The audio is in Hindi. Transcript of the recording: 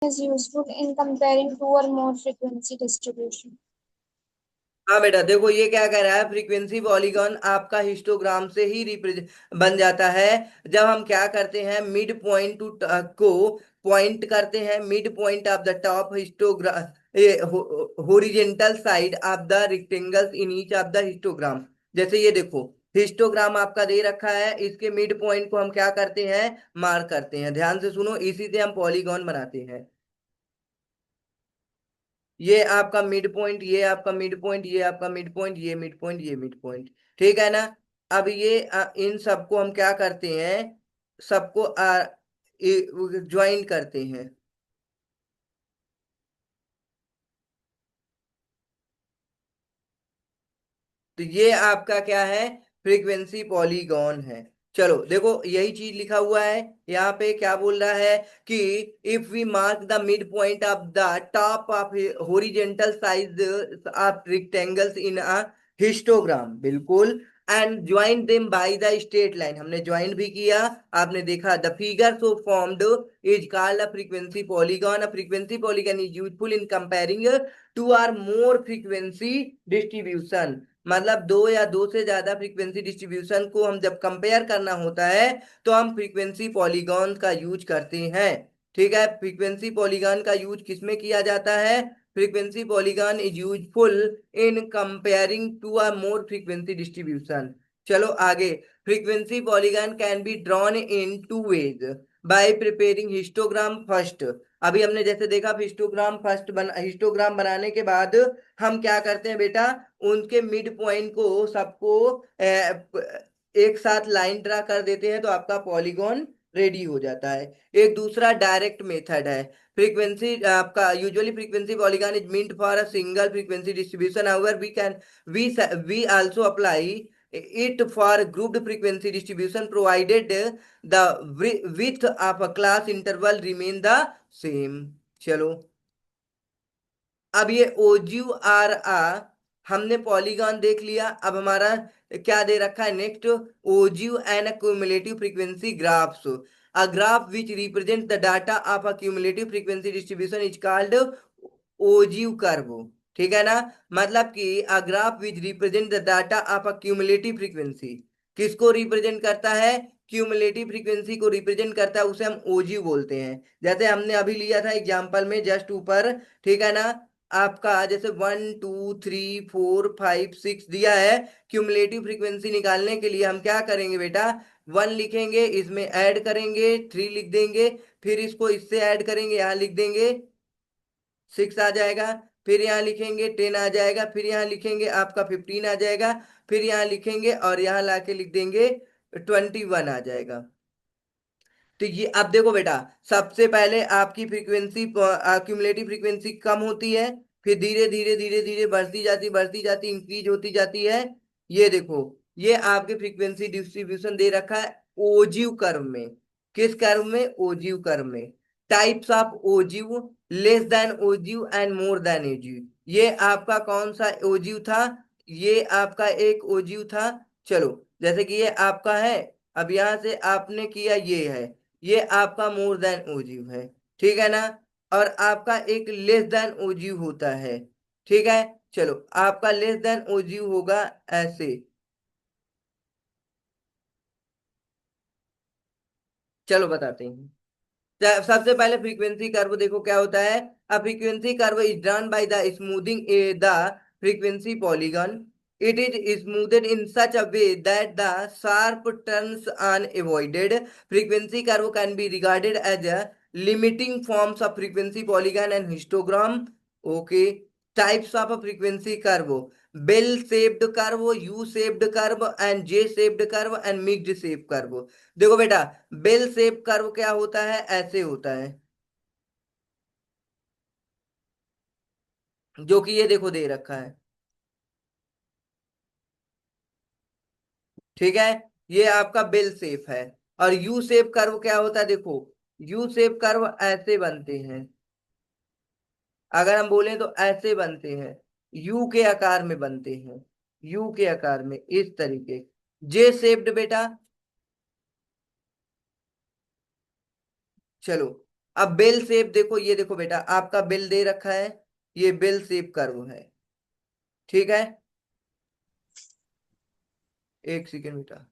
is useful in comparing two or more frequency distribution. हाँ बेटा देखो ये क्या कह रहा है, फ्रीक्वेंसी पॉलीगॉन आपका हिस्टोग्राम से ही रिप्रेजेंट बन जाता है जब हम क्या करते हैं, मिड पॉइंट टू को पॉइंट करते हैं, mid point of the top histogram horizontal side of the rectangles in each of the histogram. जैसे ये देखो हिस्टोग्राम आपका दे रखा है, इसके मिड पॉइंट को हम क्या करते हैं, मार्क करते हैं। ध्यान से सुनो, इसी से हम पॉलीगॉन बनाते हैं। ये आपका मिड पॉइंट, ये आपका मिड पॉइंट, ये आपका मिड पॉइंट, ये मिड पॉइंट, ये मिड पॉइंट, ठीक है ना। अब ये इन सबको हम क्या करते हैं, सबको ज्वाइन करते हैं। तो ये आपका क्या है, फ्रीक्वेंसी पॉलीगॉन है। चलो देखो यही चीज लिखा हुआ है यहाँ पे, क्या बोल रहा है कि if we mark the mid point of the top of horizontal size of rectangles in a histogram, बिल्कुल, and join them by the straight line, हमने ज्वाइन भी किया, आपने देखा, the figure so formed is called a frequency polygon. A frequency polygon is useful in comparing two or more frequency distribution. मतलब दो या दो से ज्यादा फ्रीक्वेंसी डिस्ट्रीब्यूशन को हम जब कंपेयर करना होता है तो हम फ्रीक्वेंसी पॉलीगॉन का यूज करते हैं। ठीक है, फ्रीक्वेंसी पॉलीगॉन का यूज किसमें किया जाता है, frequency polygon is useful in comparing two or more frequency distribution. चलो आगे, frequency polygon can be drawn in two ways, by preparing histogram first. अभी हमने जैसे देखा हिस्टोग्राम बनाने के बाद हम क्या करते हैं बेटा, उनके मिड पॉइंट को सबको एक साथ लाइन ड्रा कर देते हैं तो आपका पॉलीगॉन रेडी हो जाता है। एक दूसरा डायरेक्ट मेथड है, फ्रीक्वेंसी आपका usually frequency polygon is meant for a single frequency distribution, however we also apply it for grouped frequency distribution provided the width of a class interval remain the same। चलो अब ये ओज्यू आर आ हमने पॉलीगॉन देख लिया। अब हमारा क्या दे रखा है next, ogive and cumulative frequency graphs. A graph which represent the data of a cumulative frequency distribution is called ogive curve. ठीक है ना, मतलब कि a graph which represent the data of a cumulative frequency, किसको रिप्रेजेंट करता है, क्यूमुलेटिव फ्रीक्वेंसी को रिप्रेजेंट करता है, उसे हम ओज्यू बोलते हैं। जैसे हमने अभी लिया था एग्जांपल में जस्ट ऊपर, ठीक है ना, आपका जैसे 1 2 3 4 5 6 दिया है, क्यूमुलेटिव फ्रीक्वेंसी निकालने के लिए हम क्या करेंगे बेटा, 1 लिखेंगे, इसमें ऐड करेंगे 3 लिख देंगे, फिर इसको इससे ऐड करेंगे, यहाँ लिख देंगे 6 आ जाएगा, फिर यहाँ लिखेंगे 10 आ जाएगा, फिर यहाँ लिखेंगे आपका 15 आ जाएगा, फिर यहाँ लिखेंगे और यहाँ लाके लिख देंगे 21 आ जाएगा। तो ये अब देखो बेटा, सबसे पहले आपकी फ्रीक्वेंसी क्यूमुलेटिव फ्रीक्वेंसी कम होती है, फिर धीरे धीरे धीरे धीरे बढ़ती जाती इंक्रीज होती जाती है। ये देखो ये आपके फ्रीक्वेंसी डिस्ट्रीब्यूशन दे रखा है ओजिव कर्व में। किस कर्व में, ओजिव कर्व में। Types of ogive, less than ogive and more than ogive. ये आपका कौन सा ओजिव था, ये आपका एक ओजिव था। चलो जैसे कि ये आपका है, अब यहां से आपने किया ये है, ये आपका मोर देन ओजीव है, ठीक है ना। और आपका एक लेस देन ओजीव होता है, ठीक है। चलो आपका लेस देन ओजीव होगा ऐसे। चलो बताते हैं, सबसे पहले फ्रीक्वेंसी कर्व देखो क्या होता है। A frequency curve is drawn by the smoothing the frequency polygon. It is smoothed in such a way that the sharp turns are avoided. Frequency curve can be regarded as a limiting forms of frequency polygon and histogram. Okay, types of frequency curve, bell shaped curve, U shaped curve and J shaped curve and mixed shape curve. देखो बेटा, बेल शेप कर्व क्या होता है, ऐसे होता है, जो कि ये देखो दे रखा है, ठीक है। ये आपका बेल शेप है। और यू शेप कर्व क्या होता है, देखो यू शेप कर्व ऐसे बनते हैं, अगर हम बोलें तो ऐसे बनते हैं, यू के आकार में बनते हैं, यू के आकार में इस तरीके। जे शेप्ड बेटा, चलो अब बेल शेप देखो, ये देखो बेटा, आपका बेल दे रखा है, ये बेल शेप कर्व है, ठीक है। एक सेकेंड बेटा,